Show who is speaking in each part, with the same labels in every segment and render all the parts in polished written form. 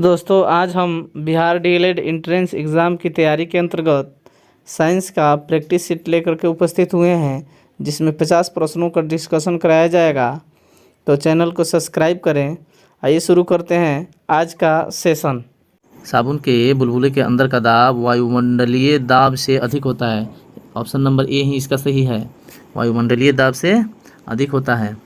Speaker 1: तो दोस्तों आज हम बिहार डीएलएड एंट्रेंस एग्ज़ाम की तैयारी के अंतर्गत साइंस का प्रैक्टिस सीट लेकर के उपस्थित हुए हैं, जिसमें 50 प्रश्नों का डिस्कशन कराया जाएगा। तो चैनल को सब्सक्राइब करें। आइए शुरू करते हैं आज का सेशन। साबुन के बुलबुले के अंदर का दाब वायुमंडलीय दाब से अधिक होता है। ऑप्शन नंबर ए ही इसका सही है, वायुमंडलीय दाब से अधिक होता है।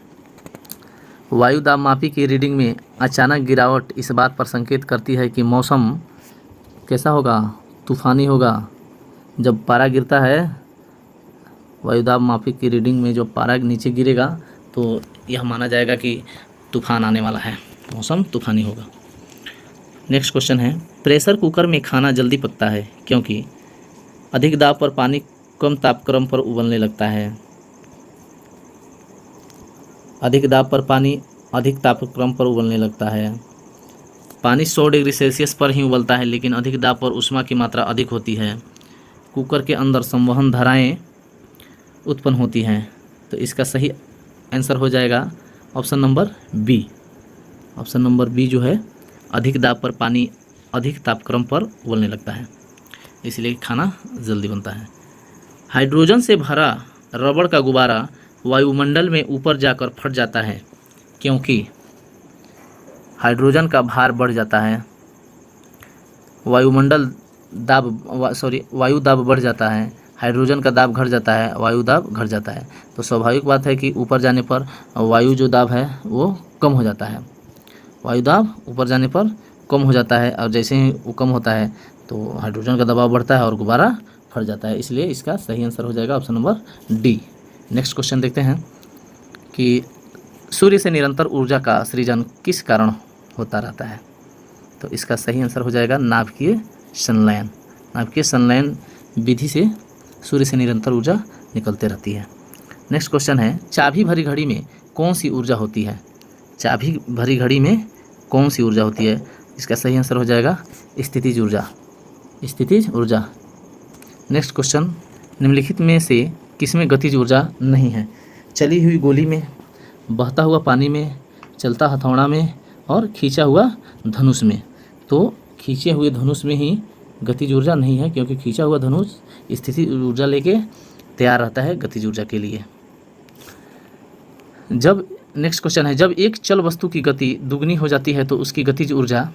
Speaker 1: वायु दाब मापी की रीडिंग में अचानक गिरावट इस बात पर संकेत करती है कि मौसम कैसा होगा, तूफ़ानी होगा। जब पारा गिरता है, वायु दाब मापी की रीडिंग में जो पारा नीचे गिरेगा तो यह माना जाएगा कि तूफ़ान आने वाला है, मौसम तूफ़ानी होगा। नेक्स्ट क्वेश्चन है, प्रेशर कुकर में खाना जल्दी पकता है क्योंकि अधिक दाब पर पानी कम तापक्रम पर उबलने लगता है। अधिक दाब पर पानी अधिक तापक्रम पर उबलने लगता है। पानी 100 डिग्री सेल्सियस पर ही उबलता है, लेकिन अधिक दाब पर ऊष्मा की मात्रा अधिक होती है। कुकर के अंदर संवहन धाराएं उत्पन्न होती हैं। तो इसका सही आंसर हो जाएगा option number B. Option number B जो है, अधिक दाब पर पानी अधिक तापक्रम पर उबलने लगता है, इसलिए खाना जल्दी बनता है। हाइड्रोजन से भरा रबड़ का गुब्बारा वायुमंडल में ऊपर जाकर फट जाता है क्योंकि हाइड्रोजन का भार बढ़ जाता है। वायु दाब बढ़ जाता है, हाइड्रोजन का दाब घट जाता है, वायु दाब घट जाता है। तो स्वाभाविक बात है कि ऊपर जाने पर वायु जो दाब है वो कम हो जाता है। वायु दाब ऊपर जाने पर कम हो जाता है, और जैसे ही वो कम होता है तो हाइड्रोजन का दबाव बढ़ता है और गुब्बारा फट जाता है। इसलिए इसका सही आंसर हो जाएगा option number D. Next question देखते हैं कि सूर्य से निरंतर ऊर्जा का सृजन किस कारण होता रहता है। तो इसका सही आंसर हो जाएगा नाभिकीय संलयन। नाभिकीय संलयन विधि से सूर्य से निरंतर ऊर्जा निकलते रहती है। नेक्स्ट क्वेश्चन है, चाबी भरी घड़ी में कौन सी ऊर्जा होती है। चाबी भरी घड़ी में कौन सी ऊर्जा होती है। इसका सही आंसर हो जाएगा स्थितिज ऊर्जा। स्थितिज ऊर्जा। नेक्स्ट क्वेश्चन, निम्नलिखित में से किसमें गतिज ऊर्जा नहीं है। चली हुई गोली में, बहता हुआ पानी में, चलता हथौड़ा में और खींचा हुआ धनुष में। तो खींचे हुए धनुष में ही गतिज ऊर्जा नहीं है, क्योंकि खींचा हुआ धनुष स्थितिज ऊर्जा लेके तैयार रहता है गतिज ऊर्जा के लिए। जब नेक्स्ट क्वेश्चन है, जब एक चल वस्तु की गति दुगनी हो जाती है तो उसकी गतिज ऊर्जा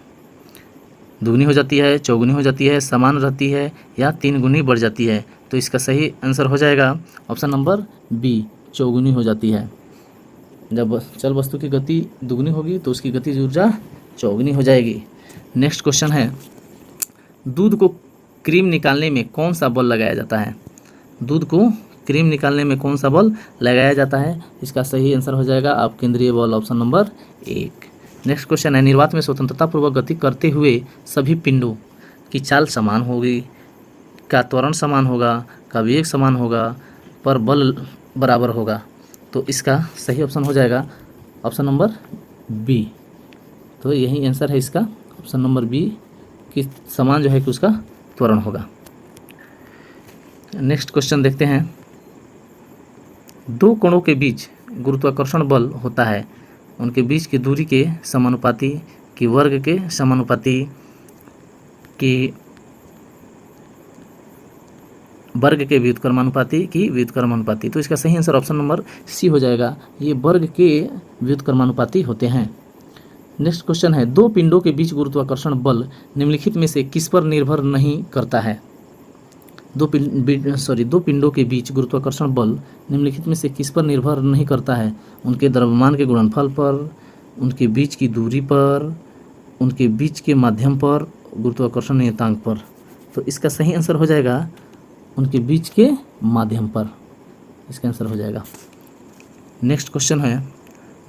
Speaker 1: दुगनी हो जाती है, चौगुनी हो जाती है, समान रहती है या 3 गुनी बढ़ जाती है। तो इसका सही आंसर हो जाएगा ऑप्शन नंबर बी, चौगुनी हो जाती है। जब चल वस्तु की गति दुगनी होगी तो उसकी गतिज ऊर्जा चौगुनी हो जाएगी। नेक्स्ट क्वेश्चन है, दूध को क्रीम निकालने में कौन सा बल लगाया जाता है। दूध को क्रीम निकालने में कौन सा बल लगाया जाता है। इसका सही आंसर हो जाएगा आप केंद्रीय बल, ऑप्शन नंबर 1। नेक्स्ट क्वेश्चन है, निर्वात में स्वतंत्रतापूर्वक गति करते हुए सभी पिंडों की चाल समान होगी, का त्वरण समान होगा, का वेग समान होगा, पर बल बराबर होगा। तो इसका सही ऑप्शन हो जाएगा ऑप्शन नंबर बी। तो यही आंसर है इसका, ऑप्शन नंबर बी कि समान जो है कि उसका त्वरण होगा। नेक्स्ट क्वेश्चन देखते हैं, दो कणों के बीच गुरुत्वाकर्षण बल होता है, उनके बीच की दूरी के समानुपाती, कि वर्ग के समानुपाती, कि वर्ग के व्युत्क्रमानुपाती, की व्युत्क्रमानुपाती। तो इसका सही आंसर ऑप्शन नंबर सी हो जाएगा, ये वर्ग के व्युत्क्रमानुपाती होते हैं। नेक्स्ट क्वेश्चन है, दो पिंडों के बीच गुरुत्वाकर्षण बल निम्नलिखित में से किस पर निर्भर नहीं करता है। दो पिंडों के बीच गुरुत्वाकर्षण बल निम्नलिखित में से किस पर निर्भर नहीं करता है। उनके द्रव्यमान के गुणनफल पर, उनके बीच की दूरी पर, उनके बीच के माध्यम पर, गुरुत्वाकर्षण नियतांक पर। तो इसका सही आंसर हो जाएगा उनके बीच के माध्यम पर, इसका आंसर हो जाएगा। नेक्स्ट क्वेश्चन है,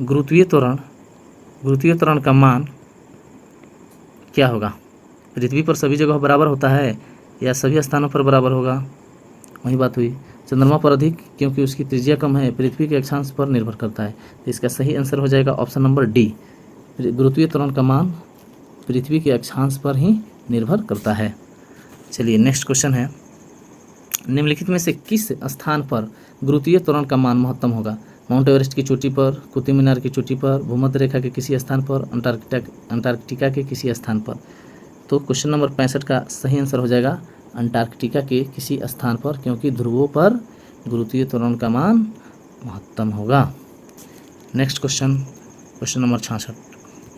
Speaker 1: गुरुत्वीय त्वरण का मान क्या होगा। पृथ्वी पर सभी जगह बराबर होता है या सभी स्थानों पर बराबर होगा। वही बात हुई, चंद्रमा पर अधिक क्योंकि उसकी त्रिज्या कम है, पृथ्वी के अक्षांश पर निर्भर करता है। तो इसका सही आंसर हो जाएगा ऑप्शन नंबर डी, गुरुत्वीय त्वरण का मान पृथ्वी के अक्षांश पर ही निर्भर करता है। चलिए नेक्स्ट क्वेश्चन है, निम्नलिखित में से किस स्थान पर गुरुत्वीय त्वरण का मान महत्तम होगा। माउंट एवरेस्ट की चोटी पर, कुतुब मीनार की चोटी पर, भूमध्य रेखा के किसी स्थान पर, अंटार्कटिका के किसी स्थान पर। तो क्वेश्चन नंबर 65 का सही आंसर हो जाएगा अंटार्कटिका के किसी स्थान पर, क्योंकि ध्रुवों पर गुरुत्वीय त्वरण का मान महत्तम होगा। नेक्स्ट क्वेश्चन, क्वेश्चन नंबर 66,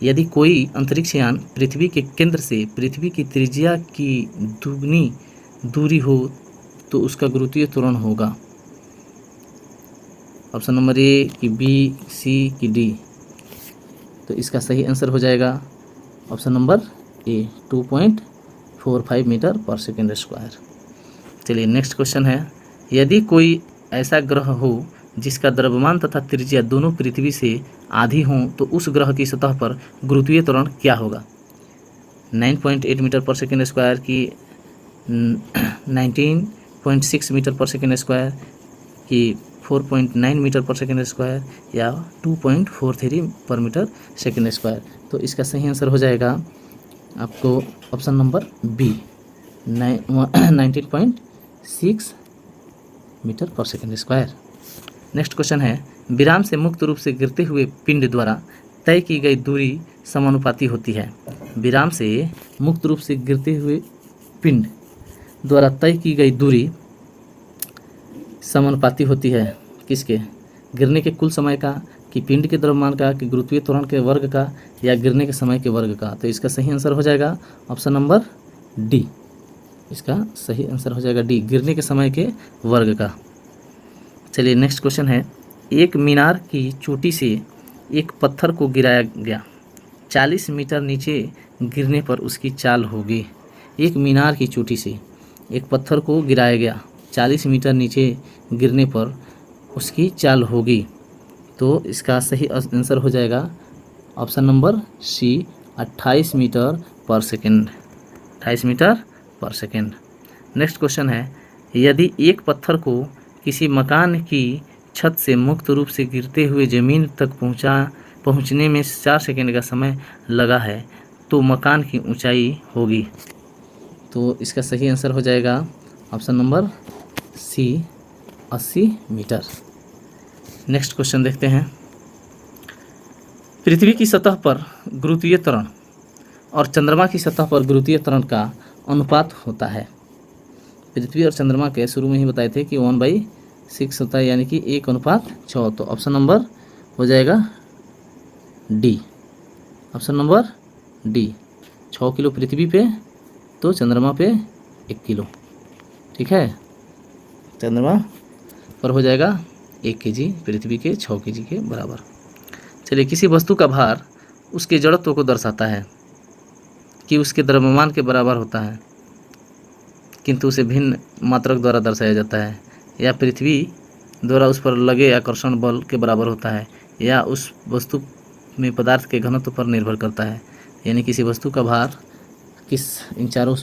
Speaker 1: यदि कोई अंतरिक्ष यान पृथ्वी के केंद्र से पृथ्वी की त्रिज्या की दुगनी दूरी हो तो उसका गुरुत्वीय त्वरण होगा। ऑप्शन नंबर ए कि बी, सी कि डी। तो इसका सही आंसर हो जाएगा ऑप्शन नंबर ए 2.45 मीटर पर सेकेंड स्क्वायर। चलिए नेक्स्ट क्वेश्चन है, यदि कोई ऐसा ग्रह हो जिसका द्रव्यमान तथा त्रिज्या दोनों पृथ्वी से आधी हों तो उस ग्रह की सतह पर गुरुत्वीय त्वरण क्या होगा। 9.8 मीटर पर सेकेंड स्क्वायर की 19.6 मीटर पर सेकेंड स्क्वायर की 4.9 मीटर पर सेकेंड स्क्वायर या 2.43 पर मीटर सेकेंड स्क्वायर। तो इसका सही आंसर हो जाएगा आपको ऑप्शन नंबर बी 19.6 मीटर पर सेकेंड स्क्वायर। नेक्स्ट क्वेश्चन है, विराम से मुक्त रूप से गिरते हुए पिंड द्वारा तय की गई दूरी समानुपाती होती है। विराम से मुक्त रूप से गिरते हुए पिंड द्वारा तय की गई दूरी समानुपाती होती है किसके, गिरने के कुल समय का, कि पिंड के द्रव्यमान का, कि गुरुत्वीय त्वरण के वर्ग का, या गिरने के समय के वर्ग का। तो इसका सही आंसर हो जाएगा ऑप्शन नंबर डी। इसका सही आंसर हो जाएगा डी, गिरने के समय के वर्ग का। चलिए नेक्स्ट क्वेश्चन है, एक मीनार की चोटी से एक पत्थर को गिराया गया, 40 मीटर नीचे गिरने पर उसकी चाल होगी। एक मीनार की चोटी से एक पत्थर को गिराया गया, 40 मीटर नीचे गिरने पर उसकी चाल होगी। तो इसका सही आंसर हो जाएगा ऑप्शन नंबर सी 28 मीटर पर सेकेंड। 28 मीटर पर सेकेंड। नेक्स्ट क्वेश्चन है, यदि एक पत्थर को किसी मकान की छत से मुक्त रूप से गिरते हुए ज़मीन तक पहुंचने में 4 सेकेंड का समय लगा है तो मकान की ऊंचाई होगी। तो इसका सही आंसर हो जाएगा option number C 80 metre. Next question देखते हैं, पृथ्वी की सतह पर गुरुत्वीय त्वरण और चंद्रमा की सतह पर गुरुत्वीय त्वरण का अनुपात होता है। पृथ्वी और चंद्रमा के शुरू में ही बताए थे कि 1/6 होता है, यानी कि 1:6। तो ऑप्शन नंबर हो जाएगा D, option number D. 6 kilo पृथ्वी पे तो चंद्रमा पे 1 किलो, ठीक है। चंद्रमा पर हो जाएगा 1 केजी, पृथ्वी के 6 केजी के बराबर। चलिए, किसी वस्तु का भार उसके जड़त्व को दर्शाता है कि उसके द्रव्यमान के बराबर होता है, किंतु उसे भिन्न मात्रक द्वारा दर्शाया जाता है, या पृथ्वी द्वारा उस पर लगे आकर्षण बल के बराबर होता है, या उस वस्तु में पदार्थ के घनत्व पर निर्भर करता है। यानी किसी वस्तु का भार किस, इन चारों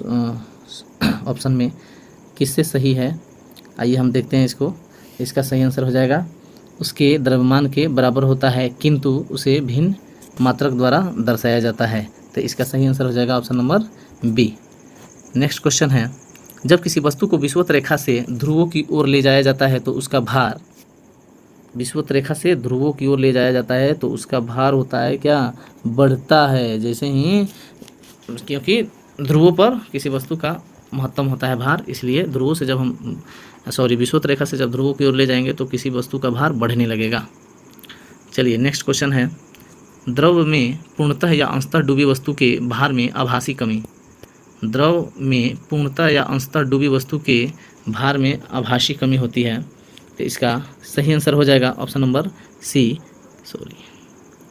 Speaker 1: ऑप्शन में किससे सही है, आइए हम देखते हैं इसको। इसका सही आंसर हो जाएगा उसके द्रव्यमान के बराबर होता है, किंतु उसे भिन्न मात्रक द्वारा दर्शाया जाता है। तो इसका सही आंसर हो जाएगा option number B. Next question है, जब किसी वस्तु को विषुवत रेखा से ध्रुवों की ओर ले जाया जाता है तो उसका भार, विषुवत रेखा से ध्रुवों की ओर ले जाया जाता है तो उसका भार होता है क्या, बढ़ता है। जैसे ही, क्योंकि ध्रुवों पर किसी वस्तु का महत्तम होता है भार, इसलिए ध्रुवों से जब हम विषुवत रेखा से जब ध्रुवों की ओर ले जाएंगे तो किसी वस्तु का भार बढ़ने लगेगा। चलिए नेक्स्ट क्वेश्चन है, द्रव में पूर्णतः या अंशतः डूबी वस्तु के भार में आभासी कमी। द्रव में पूर्णतः या अंशतः डूबी वस्तु के भार में आभासी कमी होती है। तो इसका सही आंसर हो जाएगा option number C,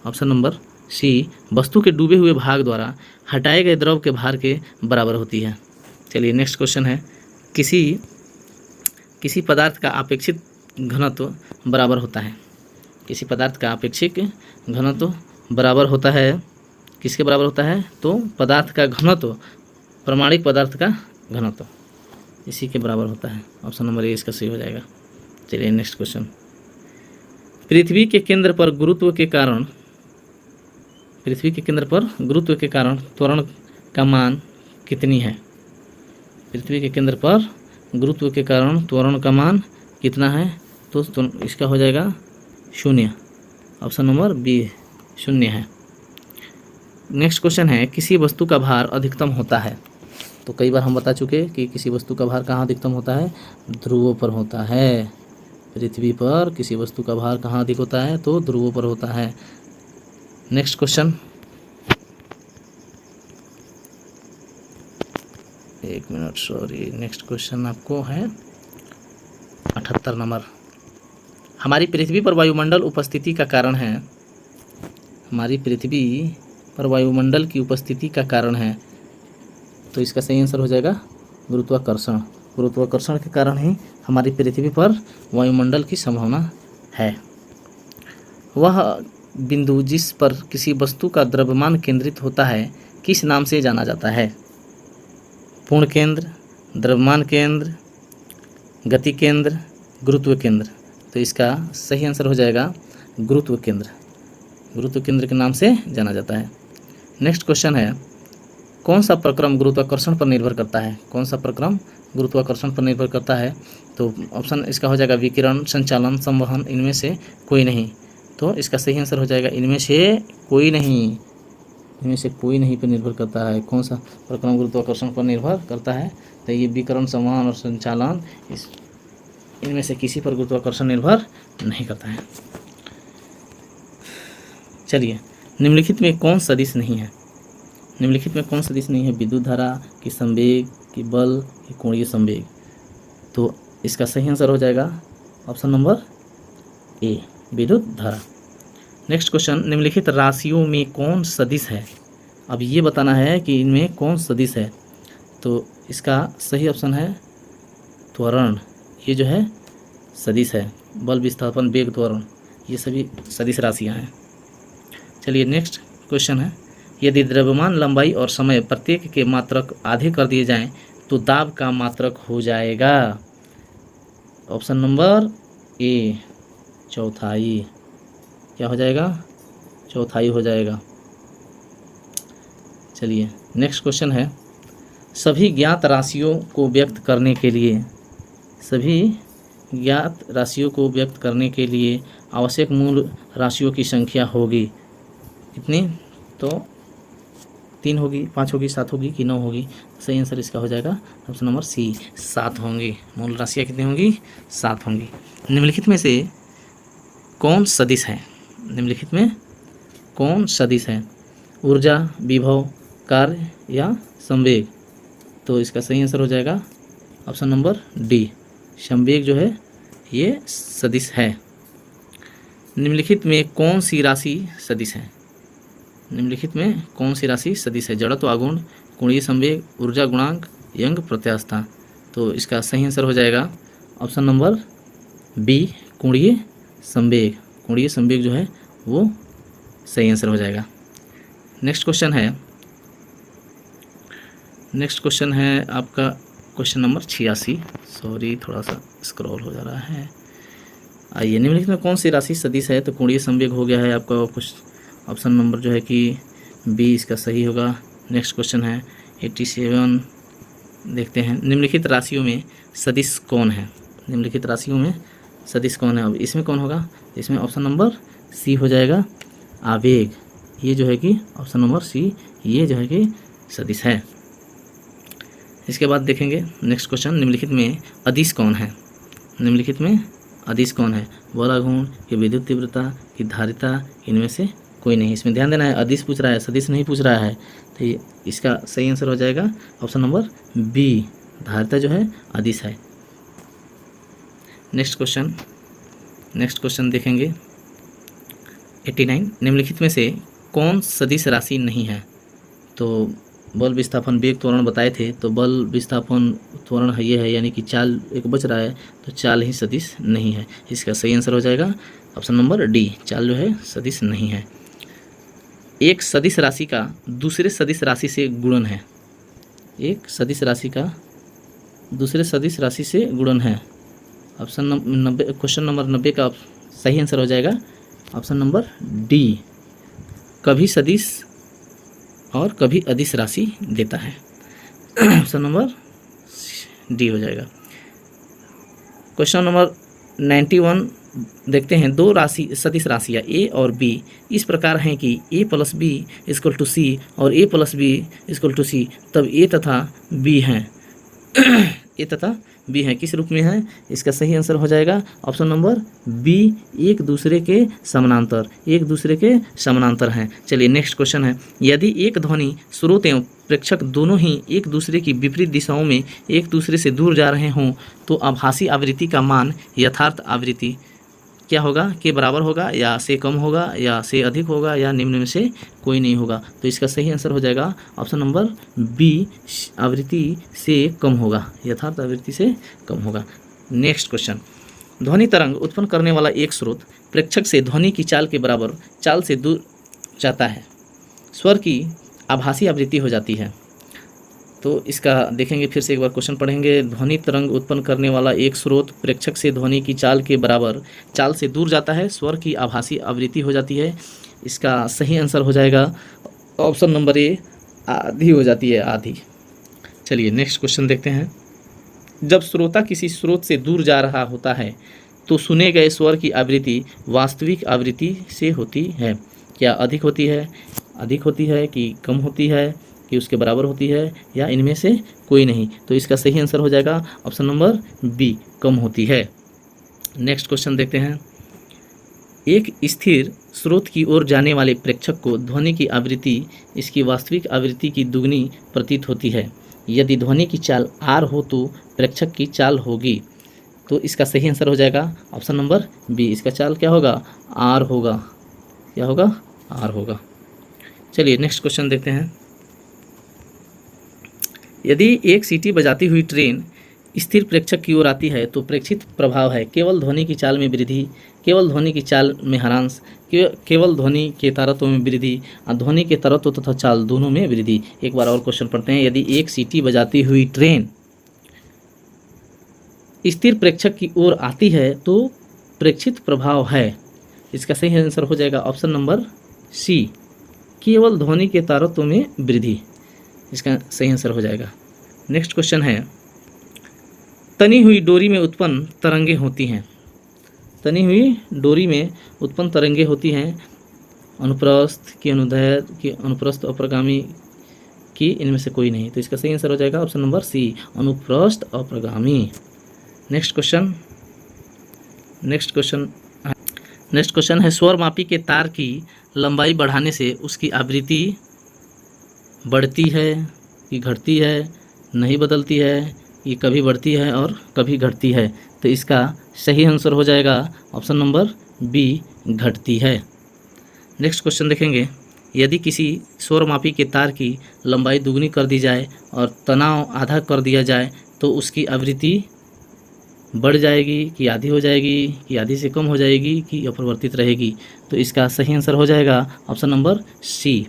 Speaker 1: option number C, वस्तु के डूबे हुए भाग द्वारा हटाए गए द्रव के भार के बराबर होती है। चलिए नेक्स्ट क्वेश्चन है, किसी पदार्थ का अपेक्षित घनत्व बराबर होता है। किसी पदार्थ का अपेक्षित घनत्व बराबर होता है, किसके बराबर होता है, तो पदार्थ का घनत्व, प्रामाणिक पदार्थ का घनत्व इसी के बराबर होता है। ऑप्शन नंबर ए इसका सही हो जाएगा। चलिए नेक्स्ट क्वेश्चन, पृथ्वी के केंद्र पर गुरुत्व के कारण त्वरण का मान कितनी है। पृथ्वी के केंद्र पर गुरुत्व के कारण त्वरण का मान कितना है, तो इसका हो जाएगा शून्य। ऑप्शन नंबर बी शून्य है। नेक्स्ट क्वेश्चन है किसी वस्तु का भार अधिकतम होता है। तो कई बार हम बता चुके कि किसी वस्तु का भार कहाँ अधिकतम होता है, ध्रुवों पर होता है। पृथ्वी पर किसी वस्तु का भार कहाँ अधिक होता है, तो ध्रुवों पर होता है। नेक्स्ट क्वेश्चन, एक मिनट सॉरी, नेक्स्ट क्वेश्चन आपको है 78 नंबर। हमारी पृथ्वी पर वायुमंडल उपस्थिति का कारण है। हमारी पृथ्वी पर वायुमंडल की उपस्थिति का कारण है, तो इसका सही आंसर हो जाएगा गुरुत्वाकर्षण। गुरुत्वाकर्षण के कारण ही हमारी पृथ्वी पर वायुमंडल की संभावना है। वह बिंदु जिस पर किसी वस्तु का द्रव्यमान केंद्रित होता है किस नाम से जाना जाता है? पूर्ण केंद्र, द्रव्यमान केंद्र, गति केंद्र, गुरुत्व केंद्र। तो इसका सही आंसर हो जाएगा गुरुत्व केंद्र। गुरुत्व केंद्र के नाम से जाना जाता है। नेक्स्ट क्वेश्चन है कौन सा प्रक्रम गुरुत्वाकर्षण पर निर्भर करता है? कौन सा प्रक्रम गुरुत्वाकर्षण पर निर्भर करता है? तो ऑप्शन इसका हो जाएगा विकिरण, संचालन, संवहन, इनमें से कोई नहीं। तो इसका सही आंसर हो जाएगा इनमें से कोई नहीं। इनमें से कोई नहीं पर निर्भर करता है। कौन सा प्रक्रम गुरुत्वाकर्षण पर निर्भर करता है? तो ये विकिरण, संवहन और संचालन, इनमें से किसी पर गुरुत्वाकर्षण निर्भर नहीं करता है। चलिए, निम्नलिखित में कौन सदिश नहीं है? निम्नलिखित में कौन सदिश नहीं है? विद्युत धारा की संवेग, की बल, की कोणीय संवेग। तो इसका सही आंसर हो जाएगा ऑप्शन नंबर ए, विद्युत धारा। नेक्स्ट क्वेश्चन, निम्नलिखित राशियों में कौन सदिश है? अब ये बताना है कि इनमें कौन सदिश है। तो इसका सही ऑप्शन है त्वरण। ये जो है सदिश है। बल, विस्थापन, वेग, त्वरण, ये सभी सदिश राशियाँ हैं। चलिए नेक्स्ट क्वेश्चन है यदि द्रव्यमान, लंबाई और समय प्रत्येक के मात्रक आधे कर दिए जाएं तो दाब का मात्रक हो जाएगा। ऑप्शन नंबर ए, चौथाई। क्या हो जाएगा? चौथाई हो जाएगा। चलिए नेक्स्ट क्वेश्चन है सभी ज्ञात राशियों को व्यक्त करने के लिए, सभी ज्ञात राशियों को व्यक्त करने के लिए आवश्यक मूल राशियों की संख्या होगी कितनी? तो 3 होगी, 5 होगी, 7 होगी कि 9 होगी? सही आंसर इसका हो जाएगा ऑप्शन नंबर सी, 7 होंगी। मूल राशियाँ कितनी होंगी? 7 होंगी। निम्नलिखित में से कौन सदिश है? निम्नलिखित में कौन सदिश है? ऊर्जा, विभव, कार्य या संवेग? तो इसका सही आंसर हो जाएगा ऑप्शन नंबर डी, संवेग जो है ये सदिश है। निम्नलिखित में कौन सी राशि सदिश है? निम्नलिखित में कौन सी राशि सदिश है? जड़त्व, आघूर्ण, कोणीय संवेग, ऊर्जा गुणांक, यंग प्रत्यास्थता। तो इसका सही आंसर हो जाएगा ऑप्शन नंबर बी, कोणीय संवेग। कोणीय संवेग जो है वो सही आंसर हो जाएगा। नेक्स्ट क्वेश्चन है आपका क्वेश्चन नंबर 86। सॉरी, थोड़ा सा स्क्रॉल हो जा रहा है। आइए, निम्नलिखित में कौन सी राशि सदिश है? तो कोणीय संवेग हो गया है आपका। कुछ ऑप्शन नंबर जो है कि बी इसका सही होगा। नेक्स्ट क्वेश्चन है 87, देखते हैं निम्नलिखित राशियों में सदिश कौन है? निम्नलिखित राशियों में सदिश कौन है? अब इसमें कौन होगा? इसमें ऑप्शन नंबर सी हो जाएगा, आवेग। ये जो है कि ऑप्शन नंबर सी, ये जो है कि सदिश है। इसके बाद देखेंगे नेक्स्ट क्वेश्चन, निम्नलिखित में अदिश कौन है? निम्नलिखित में अदिश कौन है? बल, आघूर्ण, की विद्युत तीव्रता, की धारिता, इनमें से कोई नहीं। इसमें ध्यान देना है, अदिश पूछ रहा है, सदिश नहीं पूछ रहा है। तो इसका सही आंसर हो जाएगा ऑप्शन नंबर बी, धारिता जो है अदिश है। नेक्स्ट क्वेश्चन देखेंगे 89, निम्नलिखित में से कौन सदिश राशि नहीं है? तो बल, विस्थापन, वेग, त्वरण बताए थे। तो बल, विस्थापन, त्वरण है, ये है, यानी कि चाल एक बच रहा है, तो चाल ही सदिश नहीं है। इसका सही आंसर हो जाएगा ऑप्शन नंबर डी, चाल जो है सदिश नहीं है। एक सदिश राशि का दूसरे सदिश राशि से गुणन है। एक सदिश राशि का दूसरे सदिश राशि से गुणन है। ऑप्शन 90, क्वेश्चन नंबर 90 का सही आंसर हो जाएगा ऑप्शन नंबर डी, कभी सदिश और कभी अदिश राशि देता है। ऑप्शन नंबर डी हो जाएगा। क्वेश्चन नंबर 91 देखते हैं दो राशि सदिश राशियाँ ए और बी इस प्रकार हैं कि ए प्लस बी इक्वल टू सी और ए प्लस बी इक्वल टू सी, तब ए तथा बी हैं ए तथा बी हैं किस रूप में है? इसका सही आंसर हो जाएगा ऑप्शन नंबर बी, एक दूसरे के समानांतर, एक दूसरे के समानांतर हैं। चलिए नेक्स्ट क्वेश्चन है, यदि एक ध्वनि स्रोत एवं प्रेक्षक दोनों ही एक दूसरे की विपरीत दिशाओं में एक दूसरे से दूर जा रहे हों तो आभासी आवृत्ति का मान यथार्थ आवृत्ति क्या होगा? के बराबर होगा या से कम होगा या से अधिक होगा या निम्न में से कोई नहीं होगा। तो इसका सही आंसर हो जाएगा ऑप्शन नंबर बी, आवृत्ति से कम होगा, यथार्थ आवृत्ति से कम होगा। नेक्स्ट क्वेश्चन, ध्वनि तरंग उत्पन्न करने वाला एक स्रोत प्रेक्षक से ध्वनि की चाल के बराबर चाल से दूर जाता है, स्वर की आभासी आवृत्ति हो जाती है। तो इसका देखेंगे, फिर से एक बार क्वेश्चन पढ़ेंगे। ध्वनि तरंग उत्पन्न करने वाला एक स्रोत प्रेक्षक से ध्वनि की चाल के बराबर चाल से दूर जाता है, स्वर की आभासी आवृत्ति हो जाती है। इसका सही आंसर हो जाएगा ऑप्शन नंबर ए, आधी हो जाती है, आधी। चलिए नेक्स्ट क्वेश्चन देखते हैं। जब श्रोता किसी स्रोत से दूर जा रहा होता है तो सुने गए स्वर की आवृत्ति वास्तविक आवृत्ति से होती है। क्या अधिक होती है कि कम होती है कि उसके बराबर होती है या इनमें से कोई नहीं? तो इसका सही आंसर हो जाएगा ऑप्शन नंबर बी, कम होती है। नेक्स्ट क्वेश्चन देखते हैं। एक स्थिर स्रोत की ओर जाने वाले प्रेक्षक को ध्वनि की आवृत्ति इसकी वास्तविक आवृत्ति की दुगनी प्रतीत होती है। यदि ध्वनि की चाल आर हो तो प्रेक्षक की चाल होगी। तो इसका सही आंसर हो जाएगा ऑप्शन नंबर बी, इसका चाल क्या होगा? आर होगा। क्या होगा? आर होगा। चलिए नेक्स्ट क्वेश्चन देखते हैं। यदि एक सीटी बजाती हुई ट्रेन स्थिर प्रेक्षक की ओर आती है तो प्रेक्षित प्रभाव है केवल ध्वनि की चाल में वृद्धि, केवल ध्वनि की चाल में ह्रांस, केवल ध्वनि के तारत्व में वृद्धि, ध्वनि के तारत्व तथा चाल दोनों में वृद्धि। एक बार और क्वेश्चन पढ़ते हैं। यदि एक सीटी बजाती हुई ट्रेन स्थिर प्रेक्षक की ओर आती है तो प्रेक्षित प्रभाव है, इसका सही आंसर हो जाएगा ऑप्शन नंबर सी, केवल ध्वनि के तारत्व में वृद्धि, इसका सही आंसर हो जाएगा। नेक्स्ट क्वेश्चन है, तनी हुई डोरी में उत्पन्न तरंगे होती हैं। तनी हुई डोरी में उत्पन्न तरंगे होती हैं अनुप्रस्थ की, अनुदैर्घ्य की, अनुप्रस्थ अप्रगामी की, इनमें से कोई नहीं। तो इसका सही आंसर हो जाएगा ऑप्शन नंबर सी, अनुप्रस्थ अप्रगामी। नेक्स्ट क्वेश्चन है, स्वर मापी के तार की लंबाई बढ़ाने से उसकी आवृत्ति बढ़ती है कि घटती है, नहीं बदलती है, ये कभी बढ़ती है और कभी घटती है। तो इसका सही आंसर हो जाएगा ऑप्शन नंबर बी, घटती है। नेक्स्ट क्वेश्चन देखेंगे। यदि किसी स्वरमापी के तार की लंबाई दुगनी कर दी जाए और तनाव आधा कर दिया जाए तो उसकी आवृत्ति बढ़ जाएगी कि आधी हो जाएगी कि आधी से कम हो जाएगी कि अपरिवर्तित रहेगी? तो इसका सही आंसर हो जाएगा ऑप्शन नंबर सी,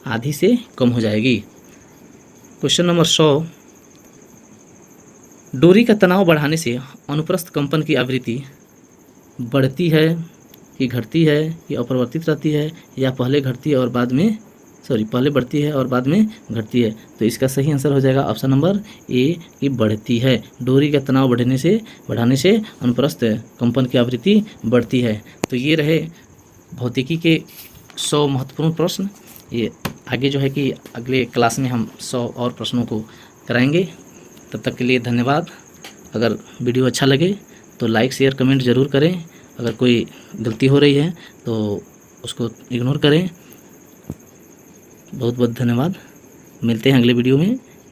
Speaker 1: आधी से कम हो जाएगी। क्वेश्चन नंबर 100, डोरी का तनाव बढ़ाने से अनुप्रस्थ कंपन की आवृत्ति बढ़ती है कि घटती है कि अपरिवर्तित रहती है या पहले घटती है और बाद में पहले बढ़ती है और बाद में घटती है? तो इसका सही आंसर हो जाएगा ऑप्शन नंबर ए, कि बढ़ती है। डोरी का तनाव बढ़ाने से अनुप्रस्थ कंपन की आवृत्ति बढ़ती है। तो ये रहे भौतिकी के 100 महत्वपूर्ण प्रश्न। ये आगे जो है कि अगले क्लास में हम 100 और प्रश्नों को कराएंगे। तब तक के लिए धन्यवाद। अगर वीडियो अच्छा लगे तो लाइक शेयर कमेंट ज़रूर करें। अगर कोई गलती हो रही है तो उसको इग्नोर करें। बहुत बहुत धन्यवाद। मिलते हैं अगले वीडियो में।